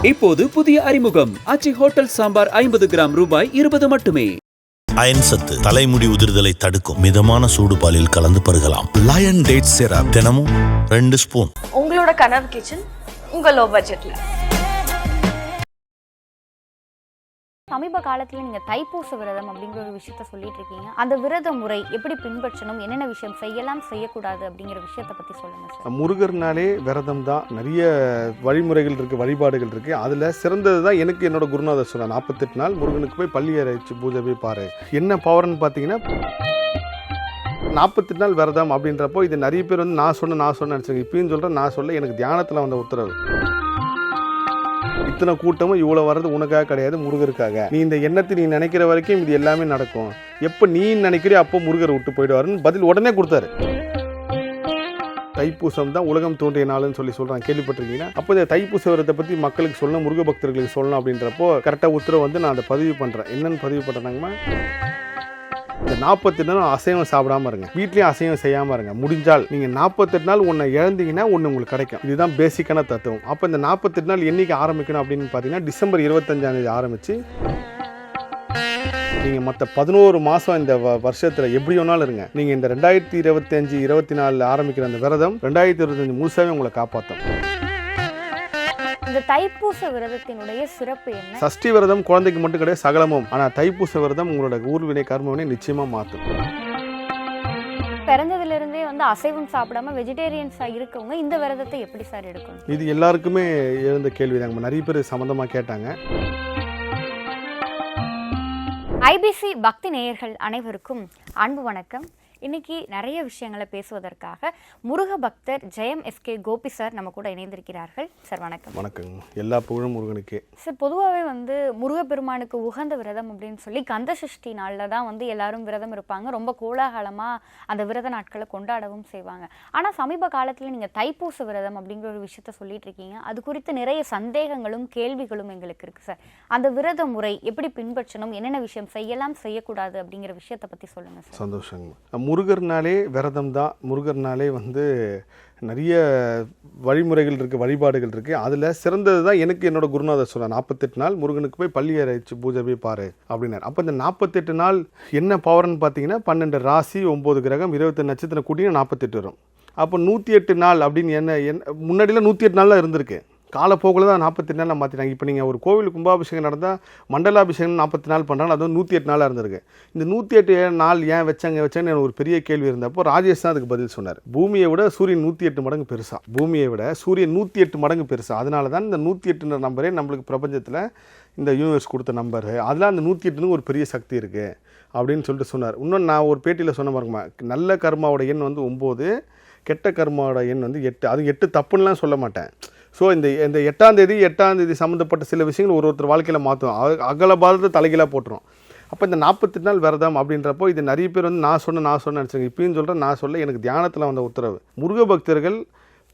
இப்போது புதிய அறிமுகம் ஆச்சி ஹோட்டல் சாம்பார் 50 கிராம் ரூபாய் 20 மட்டுமே. அயன் சத்து தலைமுடி உதிர்தலை தடுக்கும் மிதமான சூடு பாலில் கலந்து பருகலாம். லயன் டேட் சிரப் தினமும் 2 ஸ்பூன். உங்களோட கனவு கிச்சன் உங்க லோ பட்ஜெட்ல. சமீப காலத்தில் நீங்கள் தைப்பூச விரதம் அப்படிங்கிற ஒரு விஷயத்த சொல்லிட்டு இருக்கீங்க. அந்த விரத முறை எப்படி பின்பற்றணும், என்னென்ன விஷயம் செய்யலாம் செய்யக்கூடாது அப்படிங்கிற விஷயத்தை பற்றி சொல்லுங்கள் சார். முருகர்னாலே விரதம் தான், நிறைய வழிமுறைகள் இருக்குது, வழிபாடுகள் இருக்குது. அதில் சிறந்தது தான் எனக்கு என்னோட குருநாதர் சொன்னார், 48 நாள் முருகனுக்கு போய் பள்ளி அரைச்சி பூஜை போய் பாரு. என்ன பவர்னு பார்த்தீங்கன்னா 48 நாள் விரதம் அப்படின்றப்போ இது நிறைய பேர் வந்து நான் சொன்னேன் நினச்சிருக்கேன். இப்பயும் சொல்கிறேன், நான் சொல்ல எனக்கு தியானத்தில் வந்த உத்தரவு. இத்தனை கூட்டமும் இவ்வளோ வர்றது உனக்காக கிடையாது, முருகருக்காக. நீ இந்த எண்ணத்தை நீ நினைக்கிற வரைக்கும் இது எல்லாமே நடக்கும். எப்போ நீ நினைக்கிறியோ அப்போ முருகரை விட்டு போயிடுவாருன்னு பதில் உடனே கொடுத்தாரு. தைப்பூசம் தான் உலகம் தோன்றிய நாள்னு சொல்கிறாங்க, கேள்விப்பட்டிருக்கீங்கன்னா? அப்போ இந்த தைப்பூச விரதத்தை பற்றி மக்களுக்கு சொல்லணும், முருக பக்தர்களுக்கு சொல்லணும் அப்படின்றப்போ கரெக்டாக உத்தரவு வந்து நான் அதை பதிவு பண்ணுறேன். என்னென்னு பதிவு பண்ணுறாங்கம்மா, இந்த 48 நாள் அசைவம் சாப்பிடாம இருங்க, வீட்லேயும் அசைவம் செய்யாமல் இருங்க. முடிஞ்சால் நீங்கள் 48 நாள் ஒன்று இழந்தீங்கன்னா ஒன்று உங்களுக்கு கிடைக்கும். இதுதான் பேசிக்கான தத்துவம். அப்போ இந்த 48 நாள் என்னைக்கு ஆரம்பிக்கணும் அப்படின்னு பார்த்தீங்கன்னா டிசம்பர் 25 ஆரம்பித்து நீங்கள் மற்ற 11 மாதம் இந்த வருஷத்தில் எப்படி வேணாலும் இருங்க. நீங்கள் இந்த 2025-24 ஆரம்பிக்கிற அந்த விரதம் 2025 முழுசாவே உங்களை காப்பாற்றும். இந்த தைப்பூச விரதத்தினுடைய சிறப்பு என்ன? சஷ்டி விரதம் குழந்தைக்கு மட்டும் கிடையாது, சகலமும். ஆனால் தைப்பூச விரதம் உங்களோட ஊர்வினை கர்மவினை நிச்சயமாக மாற்றும். பிறந்ததுலேருந்தே வந்து அசைவம் சாப்பிடாம வெஜிடேரியன்ஸாக இருக்கவங்க இந்த விரதத்தை எப்படி சார் எடுக்கணும்? இது எல்லாருக்குமே எழுந்த கேள்வி தாங்க, நிறைய பேர் சம்மந்தமாக கேட்டாங்க. ஐபிசி பக்தி நேயர்கள் அனைவருக்கும் அன்பு வணக்கம். இன்னைக்கு நிறைய விஷயங்களை பேசுவதற்காக முருக பக்தர் ஜெயம் எஸ்கே கோபி சார் நம்ம கூட இணைந்திருக்கிறார்கள். சார் வணக்கம். வணக்கங்க. எல்லா புகழும் முருகனுக்கே. சார், பொதுவாகவே வந்து முருகப்பெருமானுக்கு உகந்த விரதம் அப்படின்னு சொல்லி கந்த சஷ்டி நாளில் தான் வந்து எல்லாரும் விரதம் இருப்பாங்க. ரொம்ப கோலாகலமாக அந்த விரத நாட்களை கொண்டாடவும் செய்வாங்க. ஆனால் சமீப காலத்தில் நீங்கள் தைப்பூச விரதம் அப்படிங்கிற ஒரு விஷயத்த சொல்லிட்டு இருக்கீங்க. அது குறித்து நிறைய சந்தேகங்களும் கேள்விகளும் எங்களுக்கு இருக்குது சார். அந்த விரத முறை எப்படி பின்பற்றணும், என்னென்ன விஷயம் செய்யலாம் செய்யக்கூடாது அப்படிங்கிற விஷயத்தை பற்றி சொல்லுங்கள் சார். சந்தோஷங்க. முருகர்னாலே விரதம் தான். முருகர்னாலே வந்து நிறைய வழிமுறைகள் இருக்குது, வழிபாடுகள் இருக்குது. அதில் சிறந்தது தான் எனக்கு என்னோட குருநாதர் சொன்னார், 48 நாள் முருகனுக்கு போய் பள்ளி அரைச்சி பூஜை போய் பாரு அப்படின்னார். அப்போ இந்த 48 நாள் என்ன பவர்னு பார்த்தீங்கன்னா 12 ராசி 9 கிரகம் 28 நட்சத்திரம் கூட்டினா 48 வரும். அப்போ 108 நாள் அப்படின்னு என்ன முன்னாடியில் 108 நாளில் இருந்திருக்கு. காலப்போக்கில் தான் 48 நாள் மாற்றிட்டாங்க. இப்போ நீங்கள் ஒரு கோவில் கும்பாபிஷேகம் நடந்தால் மண்டலாபிஷேகம் 40 நாள் பண்ணுறாங்க, அது 108 நாளாக இருந்திருக்கு. இந்த 108 நாள் ஏன் வச்சாங்கன்னு ஒரு பெரிய கேள்வி இருந்தப்போ ராஜேஷ் தான் அதுக்கு பதில் சொன்னார். பூமியை விட சூரியன் 108 மடங்கு பெருசா, பூமியை விட சூரியன் 108 மடங்கு பெருசா. அதனால தான் இந்த 108 நம்பரே நம்மளுக்கு பிரபஞ்சத்தில் இந்த யூனிவர்ஸ் கொடுத்த நம்பர். அதெல்லாம் அந்த 108 ஒரு பெரிய சக்தி இருக்குது அப்படின்னு சொல்லிட்டு சொன்னார். இன்னும் நான் ஒரு பேட்டியில் சொன்ன பாருங்கம்மா, நல்ல கர்மாவோட எண் வந்து 9, கெட்ட கர்மாவோட எண் வந்து 8. அது 8 தப்புன்னெலாம் சொல்ல மாட்டேன். ஸோ இந்த 8ஆம் தேதி சம்மந்தப்பட்ட சில விஷயங்கள் ஒருத்தர் வாழ்க்கையில் மாற்றும், அகல பாதத்தை தலைகீழாக போட்டுரும். அப்போ இந்த 48 நாள் விரதம் அப்படின்றப்போ இது நிறைய பேர் வந்து நான் சொன்னேன் நினச்சிருக்கேன். இப்பயும் சொல்கிறேன், நான் சொல்ல எனக்கு தியானத்தில் வந்த உத்தரவு. முருக பக்தர்கள்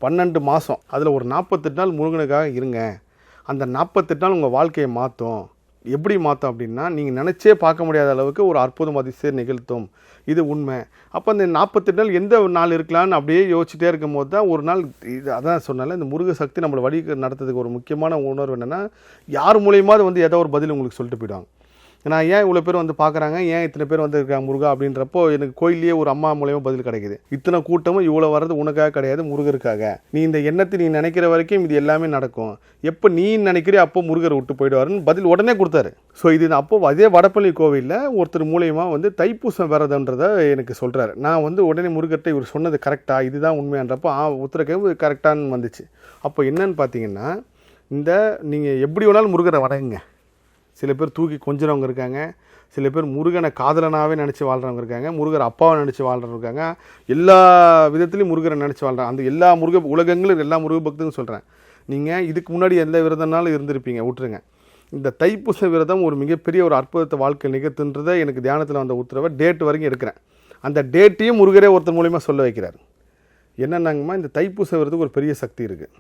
12 மாதம் அதில் ஒரு 48 நாள் முருகனுக்காக இருங்க. அந்த 48 நாள் உங்கள் வாழ்க்கையை மாற்றும். எப்படி மாற்றும் அப்படின்னா நீங்கள் நினச்சே பார்க்க முடியாத அளவுக்கு ஒரு அற்புதம் அதிசயம் நிகழ்த்தும். இது உண்மை. அப்போ அந்த 48 நாள் எந்த நாள் இருக்கலான்னு அப்படியே யோசிச்சுட்டே இருக்கும் போது தான் ஒரு நாள் இது அதான் சொன்னால இந்த முருக சக்தி நம்மளை வழி நடத்துறதுக்கு ஒரு முக்கியமான உணர்வு என்னென்னா, யார் மூலியமாக வந்து ஏதோ ஒரு பதில் உங்களுக்கு சொல்லிட்டு போயிடுவாங்க. நான் ஏன் இவ்வளோ பேர் வந்து பார்க்குறாங்க, ஏன் இத்தனை பேர் வந்து இருக்காங்க முருகா அப்படின்றப்போ எனக்கு கோயிலே ஒரு அம்மா மூலியமாக பதில் கிடைக்குது. இத்தனை கூட்டமும் இவ்வளோ வர்றது உனக்காக கிடையாது, முருகருக்காக. நீ இந்த எண்ணத்தை நீ நினைக்கிற வரைக்கும் இது எல்லாமே நடக்கும். எப்போ நீ நினைக்கிறியோ அப்போ முருகரை விட்டு போயிடுவாருன்னு பதில் உடனே கொடுத்தாரு. ஸோ இது அப்போ அதே வடப்பள்ளி கோவிலில் ஒருத்தர் மூலியமாக வந்து தைப்பூசம் விரதன்றதை எனக்கு சொல்கிறாரு. நான் வந்து உடனே முருகர்கிட்ட இவர் சொன்னது கரெக்டாக, இதுதான் உண்மையான்றப்போ உத்தரக்கே கரெக்டானு வந்துச்சு. அப்போ என்னன்னு பார்த்தீங்கன்னா, இந்த நீங்கள் எப்படி வேணாலும் முருகரை வணங்குங்க. சில பேர் தூக்கி கொஞ்சறவங்க இருக்காங்க, சில பேர் முருகனை காதலனாகவே நினச்சி வாழ்கிறவங்க இருக்காங்க, முருகர் அப்பாவை நினச்சி வாழ்கிறவங்க இருக்காங்க, எல்லா விதத்துலையும் முருகரை நினச்சி வாழ்கிறாங்க. அந்த எல்லா உலகங்களும் எல்லா முருக பக்தரும் சொல்கிறேன். நீங்கள் இதுக்கு முன்னாடி எந்த விரதம்னாலும் இருந்திருப்பீங்க, விட்டுருங்க. இந்த தைப்பூச விரதம் ஒரு மிகப்பெரிய ஒரு அற்புதத்தை வாழ்க்கை நிகழ்த்துன்றதை எனக்கு தியானத்தில் வந்த உத்தரவை டேட் வரைக்கும் எடுக்கிறேன். அந்த டேட்டையும் முருகரே ஒருத்தர் மூலிமா சொல்ல வைக்கிறார். என்னென்னாங்கம்மா, இந்த தைப்பூச விரதத்துக்கு ஒரு பெரிய சக்தி இருக்குது.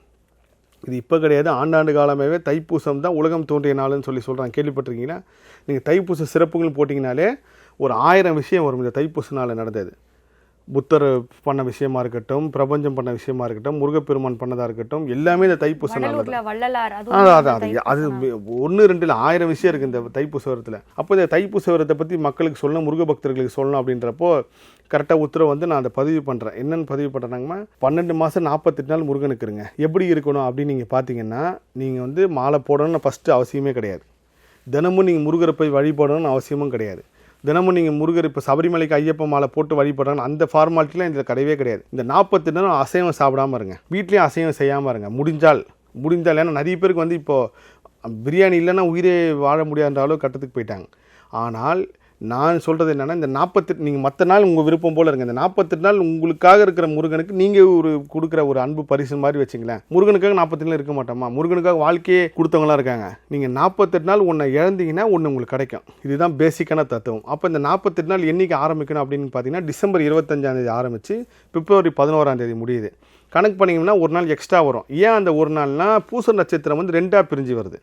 இது இப்போ கிடையாது, ஆண்டாண்டு காலமாகவே தைப்பூசம் தான் உலகம் தோன்றிய நாள்னு சொல்கிறாங்க, கேள்விப்பட்டிருக்கீங்கன்னா? நீங்கள் தைப்பூச சிறப்புகள் போட்டிங்கனாலே ஒரு 1000 விஷயம் வரும் இந்த தைப்பூச நாள் நடந்தது. புத்தர் பண்ண விஷயமா இருக்கட்டும், பிரபஞ்சம் பண்ண விஷயமா இருக்கட்டும், முருகப்பெருமான் பண்ணதாக இருக்கட்டும், எல்லாமே இந்த தைப்பூச நாள் வடலூர்ல வள்ளலார் அது 1 2 இல்லை 1000 விஷயம் இருக்குது இந்த தைப்பூச விரதத்தில். அப்போ இந்த தைப்பூச விரதத்தை பற்றி மக்களுக்கு சொல்லணும், முருக பக்தர்களுக்கு சொல்லணும் அப்படின்றப்போ கரெக்டாக உத்தரவு வந்து நான் அதை பதிவு பண்ணுறேன். என்னென்னு பதிவு பண்ணுறாங்கன்னா, 12 மாதம் 48 நாள் முருகனுக்கு இருங்க. எப்படி இருக்கணும் அப்படின்னு நீங்கள் பார்த்தீங்கன்னா, நீங்கள் வந்து மாலை போடணும்னு ஃபஸ்ட்டு அவசியமே கிடையாது. தினமும் நீங்கள் முருகரை போய் வழிபடணும்னு அவசியமும் கிடையாது. தினமும் நீங்கள் முருகர் இப்போ சபரிமலைக்கு ஐயப்ப மாலை போட்டு வழிபடுறாங்க, அந்த ஃபார்மாலிட்டிலாம் இதில் கிடையவே கிடையாது. இந்த 48 நாள் அசைவம் சாப்பிடாமல் இருங்க, வீட்லேயும் அசைவம் செய்யாமல் இருங்க முடிஞ்சால். ஏன்னா நிறைய பேருக்கு வந்து இப்போது பிரியாணி இல்லைன்னா உயிரே வாழ முடியாத அளவு கட்டத்துக்கு போயிட்டாங்க. ஆனால் நான் சொல்கிறது என்னென்னா, இந்த 48 நீங்கள் மற்ற நாள் உங்கள் விருப்பம் போல் இருங்க. இந்த 48 நாள் உங்களுக்காக இருக்கிற முருகனுக்கு நீங்கள் ஒரு கொடுக்குற ஒரு அன்பு பரிசு மாதிரி வச்சுங்களேன். முருகனுக்காக 48 நாள் இருக்க மாட்டோமா? முருகனுக்காக வாழ்க்கையே கொடுத்தவங்களாம் இருக்காங்க. நீங்கள் 48 நாள் ஒன்று இழந்தீங்கன்னா ஒன்று உங்களுக்கு கிடைக்கும். இதுதான் பேசிக்கான தத்துவம். அப்போ இந்த 48 நாள் என்றைக்கு ஆரம்பிக்கணும் அப்படின்னு பார்த்தீங்கன்னா, டிசம்பர் 25 ஆரம்பித்து பிப்ரவரி 11 முடியுது. கணக்கு பண்ணிங்கன்னா ஒரு நாள் எக்ஸ்ட்ரா வரும். ஏன் அந்த ஒரு நாள்னா, பூச நட்சத்திரம் வந்து 2ஆக பிரிஞ்சு வருது.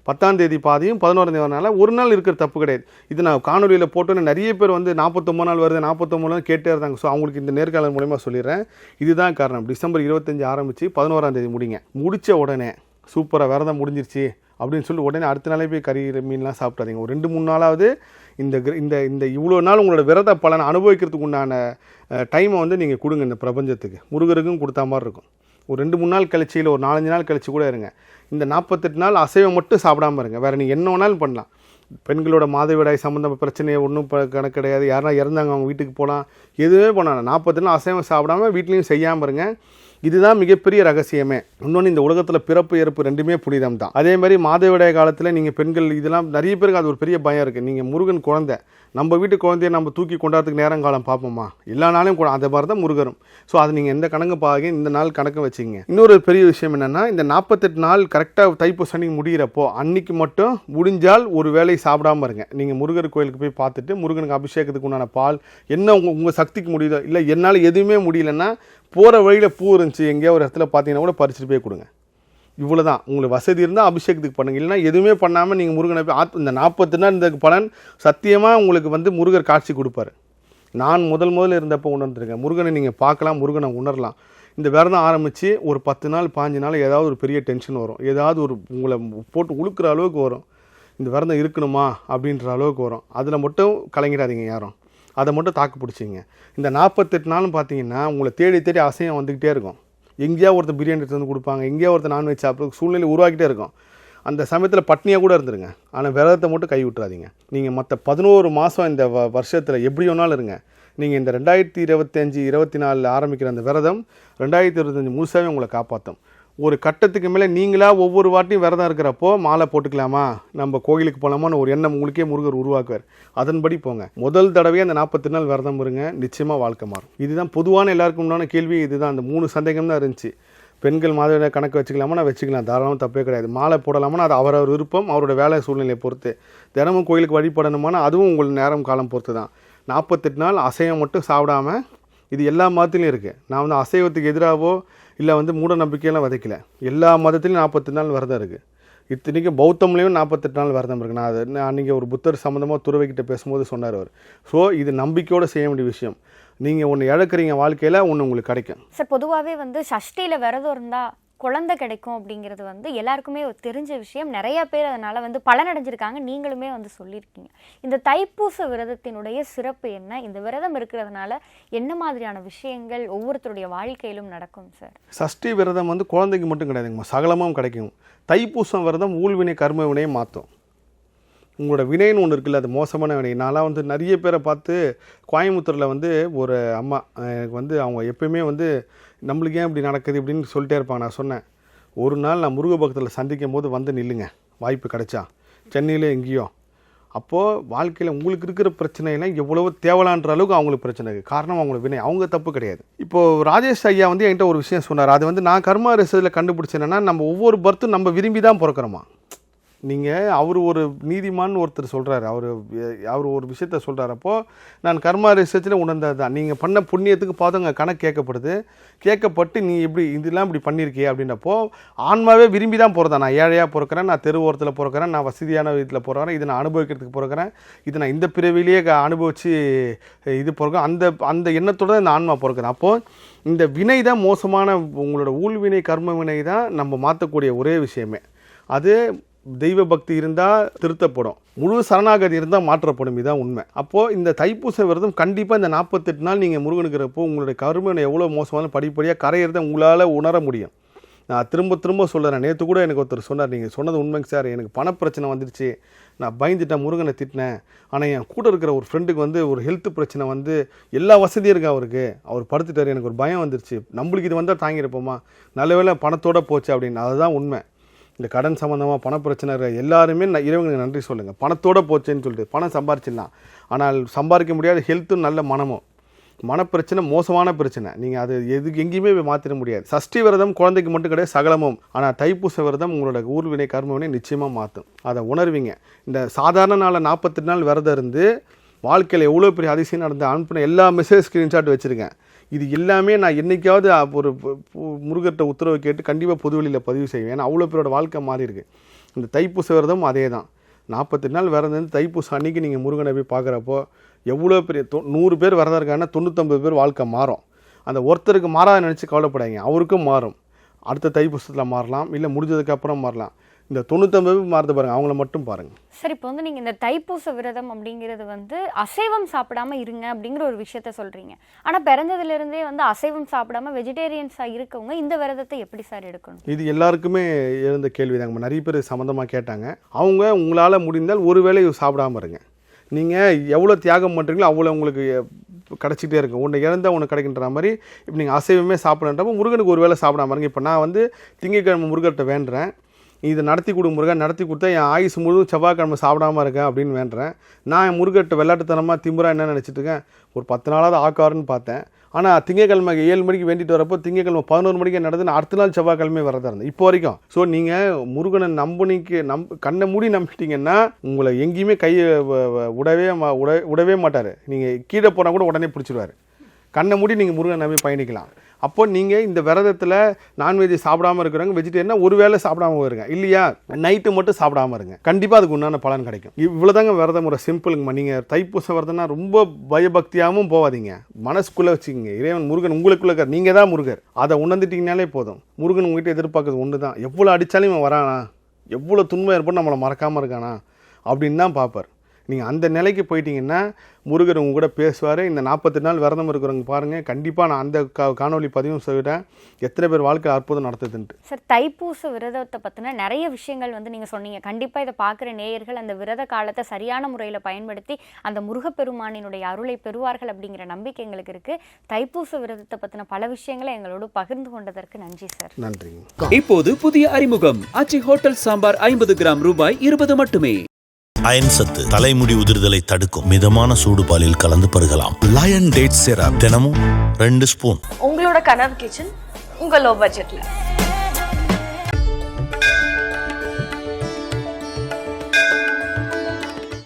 10 பாதியும் 11 நாள் ஒரு நாள் இருக்கிற தப்பு கிடையாது. இது நான் காணொலியில் போட்டோன்னு நிறைய பேர் வந்து 49 நாள் வருது, 49 நாள் கேட்டே இருந்தாங்க. ஸோ அவங்களுக்கு இந்த நேர்காணல் மூலமாக சொல்லிடுறேன், இதுதான் காரணம். டிசம்பர் 25 ஆரம்பித்து 11 முடிங்க. முடித்த உடனே சூப்பராக விரதம் முடிஞ்சிருச்சு அப்படின்னு சொல்லி உடனே அடுத்த நாளே போய் கறி மீன்லாம் சாப்பிட்டாதீங்க. ஒரு 2-3 நாளாவது இந்த இவ்வளோ நாள் உங்களோட விரத பலனை அனுபவிக்கிறதுக்கு உண்டான டைமை வந்து நீங்கள் கொடுங்க. இந்த பிரபஞ்சத்துக்கு முருகருக்கும் கொடுத்தா மாதிரி இருக்கும். ஒரு 2-3 நாள் கழிச்சு, இல்லை ஒரு 4-5 நாள் கழிச்சு கூட இருங்க. இந்த 48 நாள் அசைவம் மட்டும் சாப்பிடாமல் இருங்க. வேறு நீங்கள் என்ன வேணாலும் பண்ணலாம். பெண்களோட மாதவிடாய் சம்மந்த பிரச்சனையை ஒன்றும் கணக்கு கிடையாது. யாருனா இறந்தாங்க அவங்க வீட்டுக்கு போகலாம், எதுவுமே பண்ணலாம். 40 நாள் அசைவம் சாப்பிடாமல் வீட்லேயும் செய்யாமல் இருங்க. இதுதான் மிகப்பெரிய ரகசியமே. இன்னொன்று, இந்த உலகத்தில் பிறப்பு இறப்பு ரெண்டுமே புனிதம் தான். அதே மாதிரி மாதவிடாய் காலத்தில் நீங்கள் பெண்கள் இதெல்லாம் நிறைய பேருக்கு அது ஒரு பெரிய பயம் இருக்குது. நீங்கள் முருகன் குழந்தை, நம்ம வீட்டு குழந்தைய நம்ம தூக்கி கொண்டாடுறதுக்கு நேரங்காலம் பார்ப்போமா? எல்லா நாளையும் அந்த மாதிரி தான் முருகரும். ஸோ அது நீங்கள் எந்த கணக்கு பாருங்க, இந்த நாள் கணக்கு வச்சுங்க. இன்னொரு பெரிய விஷயம் என்னென்னா, இந்த 48 நாள் கரெக்டாக தைப்பூசணி முடிகிறப்போ அன்னைக்கு மட்டும் முடிஞ்சால் ஒரு வேளை சாப்பிடாமல் இருங்க. நீங்கள் முருகர் கோயிலுக்கு போய் பார்த்துட்டு முருகனுக்கு அபிஷேகத்துக்கு உண்டான பால் என்ன உங்கள் சக்திக்கு முடியுதோ, இல்லை என்னால் எதுவுமே முடியலன்னா போகிற வழியில் பூ இருந்துச்சு எங்கேயோ ஒரு இடத்துல பார்த்தீங்கன்னா கூட பறிச்சுட்டு போய் கொடுங்க. இவ்வளோ தான். உங்களுக்கு வசதி இருந்தால் அபிஷேகத்துக்கு பண்ணுங்கள். இல்லைனா எதுவுமே பண்ணாமல் நீங்கள் முருகனை போய் இந்த 40 நாள் இந்த பலன் சத்தியமாக உங்களுக்கு வந்து முருகர் காட்சி கொடுப்பாரு. நான் முதல்ல இருந்தப்போ உணர்ந்துருக்கேன். முருகனை நீங்கள் பார்க்கலாம், முருகனை உணரலாம். இந்த விரதம் ஆரம்பித்து ஒரு 10 நாள் 15 நாள் ஏதாவது ஒரு பெரிய டென்ஷன் வரும், ஏதாவது ஒரு உங்களை போட்டு உழுக்கிற அளவுக்கு வரும். இந்த விரதம் இருக்கணுமா அப்படின்ற அளவுக்கு வரும். அதில் மட்டும் கலங்கிடாதீங்க யாரும். அதை மட்டும் தாக்கு பிடிச்சிங்க. இந்த 48 நாளும் பார்த்தீங்கன்னா உங்களை தேடி தேடி அசையம் வந்துக்கிட்டே இருக்கும். எங்கேயா ஒருத்தர் பிரியாணி எடுத்து வந்து கொடுப்பாங்க, எங்கேயா ஒருத்தர் நான்வெஜ் சாப்பிட்ற சூழ்நிலை உருவாக்கிட்டே இருக்கும். அந்த சமயத்தில் பட்னியாக கூட இருந்துருங்க. ஆனால் விரதத்தை மட்டும் கை விட்டுறாதீங்க. நீங்கள் மற்ற 11 மாதம் இந்த வருஷத்தில் எப்படி வேணாலும் இருங்க. நீங்கள் இந்த 2025-24 ஆரம்பிக்கிற அந்த விரதம் 2025 முழுசாகவே உங்களை காப்பாற்றும். ஒரு கட்டத்துக்கு மேலே நீங்களாக ஒவ்வொரு வாட்டியும் விரதம் இருக்கிறப்போ மாலை போட்டுக்கலாமா, நம்ம கோயிலுக்கு போகலாமான்னு ஒரு எண்ணம் உங்களுக்கே முருகர் உருவாக்குவார். அதன்படி போங்க. முதல் தடவையாக அந்த 48 நாள் விரதம் இருங்க, நிச்சயமாக வாழ்க்கை மாறும். இதுதான் பொதுவான எல்லாருக்கும் உண்டான கேள்வி. இதுதான் அந்த 3 சந்தேகம் தான் இருந்துச்சு. பெண்கள் மாதவிடாய் கணக்கு வச்சுக்கலாமா? நான் வச்சுக்கலாம், தாராளமாக தப்பே கிடையாது. மாலை போடலாமா? அது அவரவர் விருப்பம், அவரோட வேலை சூழ்நிலையை பொறுத்து. தினமும் கோயிலுக்கு வழிபடணுமானா அதுவும் உங்கள் நேரம் காலம் பொறுத்து தான். 48 நாள் அசைவம் மட்டும் சாப்பிடாமல், இது எல்லா மதத்துலையும் இருக்குது. நான் வந்து அசைவத்துக்கு எதிராகவோ இல்லை வந்து மூட நம்பிக்கையெல்லாம் விதைக்கல. எல்லா மதத்துலையும் 48 நாள் விரதம் இருக்குது. இத்தனைக்கும் பௌத்தம்லேயும் 48 நாள் விரதம் இருக்குது. நான் அன்றைக்கி ஒரு புத்தர் சம்மந்தமாக துறவிக்கிட்ட பேசும்போது சொன்னார் அவர். ஸோ இது நம்பிக்கையோடு செய்ய வேண்டிய விஷயம். நீங்கள் ஒன்று இழக்கிறீங்க வாழ்க்கையில், ஒன்று உங்களுக்கு கிடைக்கும். சார், பொதுவாகவே வந்து சஷ்டியில் விரதம் இருந்தால் குழந்தை கிடைக்கும் அப்படிங்கிறது வந்து எல்லாருக்குமே ஒரு தெரிஞ்ச விஷயம். நிறைய பேர் அதனால் வந்து பலனடைஞ்சிருக்காங்க. நீங்களுமே வந்து சொல்லியிருக்கீங்க. இந்த தைப்பூச விரதத்தினுடைய சிறப்பு என்ன? இந்த விரதம் இருக்கிறதுனால என்ன மாதிரியான விஷயங்கள் ஒவ்வொருத்தருடைய வாழ்க்கையிலும் நடக்கும் சார்? சஷ்டி விரதம் வந்து குழந்தைக்கு மட்டும் கிடையாதுங்கம்மா, சகலமும் கிடைக்கும். தைப்பூசம் விரதம் ஊழ்வினை கர்ம வினையை மாற்றும். உங்களோட வினைன்னு ஒன்று இருக்குல்ல, அது மோசமான வினை. நான்லாம் வந்து நிறைய பேரை பார்த்து கோயம்புத்தூரில் வந்து ஒரு அம்மா எனக்கு வந்து அவங்க எப்பயுமே வந்து நம்மளுக்கு ஏன் இப்படி நடக்குது இப்படின்னு சொல்லிட்டே இருப்பாங்க. நான் சொன்னேன், ஒரு நாள் நான் முருக பக்தத்தில் சந்திக்கும் போது வந்து நில்லுங்க, வாய்ப்பு கிடைச்சா சென்னையில் எங்கேயோ. அப்போது வாழ்க்கையில் உங்களுக்கு இருக்கிற பிரச்சனையெல்லாம் எவ்வளவோ தேவலான்ற அளவுக்கு அவங்களுக்கு பிரச்சனை இருக்குது. காரணம் அவங்களுக்கு வினை, அவங்க தப்பு கிடையாது. இப்போது ராஜேஷ் ஐயா வந்து என்கிட்ட ஒரு விஷயம் சொன்னார். அது வந்து நான் கர்மா ரிசர்ச்சில் கண்டுபிடிச்சேன்னா, நம்ம ஒவ்வொரு பர்த்தும் நம்ம விரும்பி தான் பிறக்கிறோமா. நீங்கள் அவர் ஒரு நீதிமான் ஒருத்தர் சொல்கிறாரு, அவர் ஒரு விஷயத்த சொல்கிறார். அப்போது நான் கர்மா ரிசர்ச்சில் உணர்ந்தது தான், நீங்கள் பண்ண புண்ணியத்துக்கு பார்த்தவங்க கணக்கு கேட்கப்பட்டு நீ இதெல்லாம் இப்படி பண்ணியிருக்கியே அப்படின்றப்போ ஆன்மாவே விரும்பி தான் பிறந்தேன். நான் ஏழையாக பிறக்கிறேன், நான் தெரு ஓரத்தில் பிறக்கிறேன், நான் வசதியான வீட்டில் பிறக்கிறேன், இதை நான் அனுபவிக்கிறதுக்கு பிறக்கிறேன், இதை நான் இந்த பிறவிலேயே அனுபவித்து இது பிறக்கிறேன், அந்த எண்ணத்தோடு இந்த ஆன்மா பிறக்கிறேன். அப்போது இந்த வினை தான் மோசமான, உங்களோட ஊழ்வினை கர்ம வினை தான் நம்ம மாற்றக்கூடிய ஒரே விஷயமே. அது தெய்வ பக்தி இருந்தால் திருத்தப்படும், முழு சரணாகதி இருந்தால் மாற்றப்படும். இதுதான் உண்மை. அப்போது இந்த தைப்பூச விரதம் கண்டிப்பாக இந்த 48 நாள் நீங்கள் முருகனுக்கிறப்போ உங்களுடைய கர்மனை எவ்வளோ மோசமான படிப்படியாக கரையிறத உங்களால் உணர முடியும். நான் திரும்ப சொல்கிறேன். நேற்று கூட எனக்கு ஒருத்தர் சொன்னார், நீங்கள் சொன்னது உண்மைங்க சார், எனக்கு பணப்பிரச்சனை வந்துடுச்சு, நான் பயந்துட்டேன், முருகனை திட்டினேன். ஆனால் என் கூட இருக்கிற ஒரு ஃப்ரெண்டுக்கு ஒரு ஹெல்த் பிரச்சனை எல்லா வசதியும் இருக்குது அவருக்கு, அவர் படுத்துட்டார், எனக்கு ஒரு பயம் வந்துருச்சு, நம்மளுக்கு இது வந்தால் தாங்கியிருப்போமா, நல்ல வேளை பணத்தோடு போச்சு அப்படின்னு. அதுதான் உண்மை. இந்த கடன் சம்மந்தமாக பணப்பிரச்சனை எல்லாருமே இறைவனுக்கு நன்றி சொல்லுங்கள். பணத்தோடு போச்சேன்னு சொல்லிட்டு பணம் சம்பாரிச்சிடலாம், ஆனால் சம்பாதிக்க முடியாத ஹெல்த்தும் நல்ல மனமும். மனப்பிரச்சனை மோசமான பிரச்சனை, நீங்கள் அது எங்கேயுமே மாற்றிட முடியாது. சஷ்டி விரதம் குழந்தைக்கு மட்டும் கிடையாது, சகலமும். ஆனால் தைப்பூச விரதம் உங்களோட ஊர்வினை கர்மவினை நிச்சயமாக மாற்றும், அதை உணர்வீங்க. இந்த சாதாரண நாளில் 48 நாள் விரதம் இருந்து வாழ்க்கையில் எவ்வளோ பெரிய அதிசயம் நடந்து அனுப்பின எல்லா மெசேஜ் ஸ்க்ரீன்ஷாட் வச்சுருக்கேன். இது எல்லாமே நான் என்றைக்காவது ஒரு முருகர்கிட்ட உத்தரவு கேட்டு கண்டிப்பாக பொதுவெளியில் பதிவு செய்வேன். ஏன்னா அவ்வளோ பேரோட வாழ்க்கை மாறி இருக்குது. இந்த தைப்பூச விரதம் அதே தான். 48 நாள் விரதம் இருந்து தைப்பூசம் அன்றைக்கி நீங்கள் முருகனை போய் பார்க்குறப்போ எவ்வளோ பெரிய 100 பேர் விரதம் இருக்காங்கன்னா 99 பேர் வாழ்க்கை மாறும். அந்த ஒருத்தருக்கு மாறாத நினச்சி கவலைப்படாதீங்க, அவருக்கும் மாறும். அடுத்த தைப்பூசத்தில் மாறலாம், இல்லை முடிஞ்சதுக்கப்புறம் மாறலாம். இந்த 99 பேர் மாறுது பாருங்கள், அவங்கள மட்டும் பாருங்கள். சார், இப்போ நீங்கள் இந்த தைப்பூச விரதம் அப்படிங்கிறது அசைவம் சாப்பிடாம இருங்க அப்படிங்கிற ஒரு விஷயத்த சொல்கிறீங்க. ஆனால் பிறந்ததுலேருந்தே அசைவம் சாப்பிடாம வெஜிடேரியன்ஸாக இருக்கவங்க இந்த விரதத்தை எப்படி சார் எடுக்கணும்? இது எல்லாருக்குமே எழுந்த கேள்வி தாங்க. நிறைய பேர் சம்மந்தமாக கேட்டாங்க. அவங்க உங்களால் முடிந்தால் ஒரு வேளை சாப்பிடாமல் இருங்க. நீங்கள் எவ்வளோ தியாகம் பண்ணுறீங்களோ அவ்வளோ உங்களுக்கு கிடச்சிட்டே இருக்கும். ஒன்று இழந்தால் ஒன்று கிடைக்கின்ற மாதிரி இப்போ நீங்கள் அசைவமே சாப்பிட்றப்போ முருகனுக்கு ஒரு வேளை சாப்பிடாம இருங்க. இப்போ நான் திங்கட்கிழமை முருகர்கிட்ட வேண்டுறேன், இதை நடத்தி கொடு முருகன், நடத்தி கொடுத்தா என் ஆயுசு முழுவதும் செவ்வாய்க்கிழமை சாப்பிடாமல் இருக்கேன் அப்படின்னு வேண்டுறேன். நான் என் முருகர்கிட்ட விளையாட்டுத்தனமாக திமுறா என்ன நினச்சிட்டு இருக்கேன், ஒரு 10 நாளாவது ஆக்காருன்னு பார்த்தேன். ஆனால் திங்கக்கிழமை 7 மணிக்கு வேண்டிட்டு வரப்போ திங்கக்கிழமை 11 மணிக்கு நடந்து நான் அடுத்த நாள் செவ்வாய்க்கிழமை வரதா இருந்தேன் இப்போ வரைக்கும். ஸோ நீங்கள் முருகனை கண்ணை மூடி நம்பிட்டீங்கன்னா உங்களை எங்கேயுமே கையை விடவே மாட்டார். நீங்கள் கீழே போனால் கூட உடனே பிடிச்சிடுவார். கண்ணை மூடி நீங்கள் முருகனை நம்பி பயணிக்கலாம். அப்போ நீங்கள் இந்த விரதத்தில் நான்வெஜ் சாப்பிடாமல் இருக்கிறவங்க வெஜிடேரியனா ஒரு வேளை சாப்பிடாம இருங்க, இல்லையா நைட்டு மட்டும் சாப்பிடாம இருங்க. கண்டிப்பாக அதுக்கு உண்டான பலன் கிடைக்கும். இவ்வளோதாங்க விரத முறை, சிம்பிளுங்கம்மா. நீங்கள் தைப்பூச விரதம்னா ரொம்ப பயபக்தியாகவும் போகாதீங்க, மனசுக்குள்ளே வச்சுக்கிங்க. இறைவன் முருகன் உங்களுக்குள்ளே இருக்கார், நீங்கள் தான் முருகர். அதை உணர்ந்துட்டிங்கனாலே போதும். முருகன் உங்கள்கிட்ட எதிர்பார்க்குறது ஒன்று தான், எவ்வளோ அடித்தாலும் இவன் வரானா, எவ்வளோ துன்பம் ஏற்பட்டு நம்மளை மறக்காமல் இருக்கானா அப்படின்னு தான் பார்ப்பார். நீங்கள் அந்த நிலைக்கு போயிட்டீங்கன்னா முருகர் உங்க கூட பேசுவார். இந்த 48 நாள் விரதம் இருக்கிறவங்க பாருங்கள், கண்டிப்பாக நான் அந்த காணொலி பதிவும் சொல்லிட்டேன் எத்தனை பேர் வாழ்க்கை அற்புதம் நடத்துதுன்ட்டு. சார், தைப்பூச விரதத்தை பற்றின நிறைய விஷயங்கள் நீங்கள் சொன்னீங்க. கண்டிப்பாக இதை பார்க்குற நேயர்கள் அந்த விரத காலத்தை சரியான முறையில் பயன்படுத்தி அந்த முருகப்பெருமானினுடைய அருளை பெறுவார்கள் அப்படிங்கிற நம்பிக்கை எங்களுக்கு இருக்குது. தைப்பூச விரதத்தை பற்றின பல விஷயங்களை எங்களோடு பகிர்ந்து கொண்டதற்கு நன்றி சார். நன்றிங்க. இப்போது புதிய அறிமுகம் ஆச்சி ஹோட்டல் சாம்பார் 50 கிராம் ரூபாய் 20 மட்டுமே. அயன் சத்து தலைமுடி உதிர்தலை தடுக்கும், மிதமான சூடு பாலில் கலந்து பருகலாம். லயன் டேட் சிரப் தினமும் 2 ஸ்பூன். உங்களோட கனவு கிச்சன் உங்க லோ பட்ஜெட்ல.